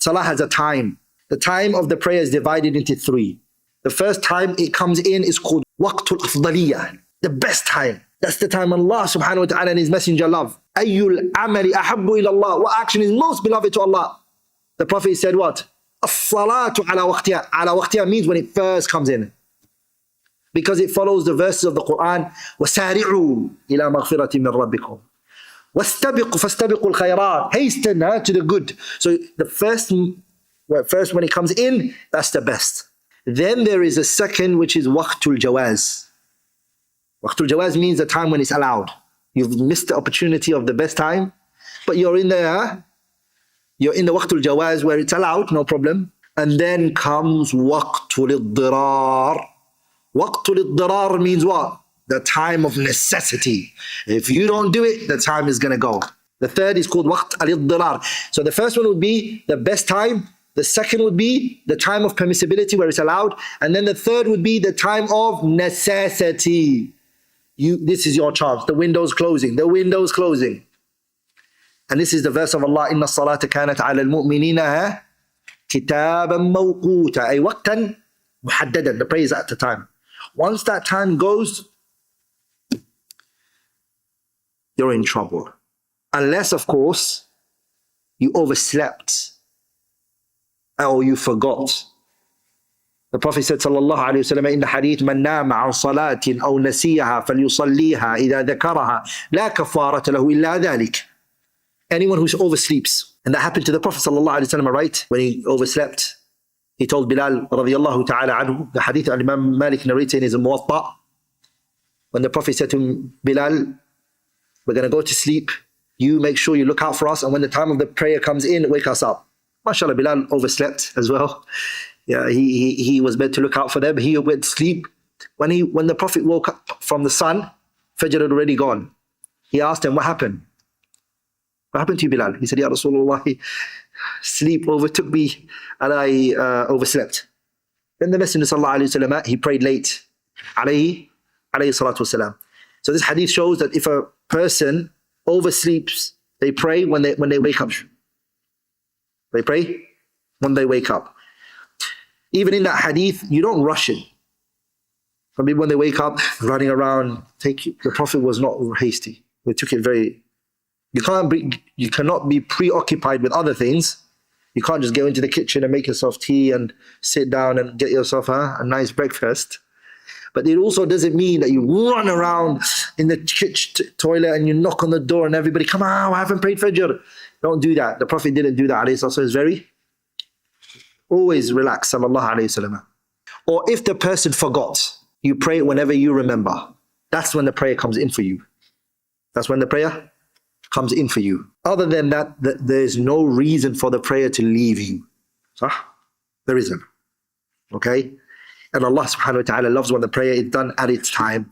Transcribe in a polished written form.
Salah has a time. The time of the prayer is divided into three. The first time it comes in is called waqtul afdaliyah, the best time. That's the time Allah subhanahu wa ta'ala and His Messenger love. Ayyul amali ahabbu ila Allah. What action is most beloved to Allah? The Prophet said what? As-salatu ala waqtiha. Ala waqtiha means when it first comes in. Because it follows the verses of the Quran. وَسَارِعُوا إِلَى مَغْفِرَةٍ مِّن رَبِّكُمْ وَاسْتَبِقُوا فَاسْتَبِقُوا الْخَيْرَاتِ. Hasten to the good. So the first when it comes in, that's the best. Then there is a second, which is waqtul jawaz. Waqtul jawaz means the time when it's allowed. You've missed the opportunity of the best time, but you're in the waqtul jawaz where it's allowed, no problem. And then comes waqtul iddirar. Waqtul iddirar means what? The time of necessity. If you don't do it, the time is going to go. The third is called waqt al-iddirar. So the first one would be the best time. The second would be the time of permissibility where it's allowed. And then the third would be the time of necessity. This is your chance. The window's closing. The window's closing. And this is the verse of Allah. إِنَّ الصَّلَاةَ كَانَتْ عَلَى الْمُؤْمِنِينَ كِتَابًا مَوْقُوتًا. أي وقتا محددا. The prayer is at the time. Once that time goes, you're in trouble. Unless, of course, you overslept or you forgot. The Prophet said, sallallahu alayhi wa sallam, in the hadith, من نام عن صلاة أو نسيها فليصليها إذا ذكرها لا كفارة له إلا ذلك. Anyone who oversleeps. And that happened to the Prophet sallallahu alayhi wa sallam, right? When he overslept, he told Bilal radiyallahu ta'ala anhu, the hadith of Imam Malik narrated in his Muwatta, when the Prophet said to him, Bilal, we're going to go to sleep. You make sure you look out for us. And when the time of the prayer comes in, wake us up. MashaAllah, Bilal overslept as well. Yeah, he was meant to look out for them. He went to sleep. When the Prophet woke up from the sun, Fajr had already gone. He asked him, what happened? What happened to you, Bilal? He said, Ya Rasulullah, sleep overtook me and I overslept. Then the Messenger sallallahu alayhi wa sallam, he prayed late. Alayhi salatu wasalam. So this hadith shows that if a person oversleeps, they pray when they wake up. They pray when they wake up. Even in that hadith, you don't rush it. Some people, when they wake up, running around, the Prophet was not hasty. He took it very. You cannot be preoccupied with other things. You can't just go into the kitchen and make yourself tea and sit down and get yourself a nice breakfast. But it also doesn't mean that you run around in the kitchen toilet and you knock on the door and everybody, come on, I haven't prayed Fajr. Don't do that. The Prophet didn't do that. So it's very, always relax, sallallahu alayhi wa sallam. Or if the person forgot, you pray whenever you remember. That's when the prayer comes in for you. That's when the prayer comes in for you. Other than that, there's no reason for the prayer to leave you. There isn't. Okay? And Allah subhanahu wa ta'ala loves when the prayer is done at its time.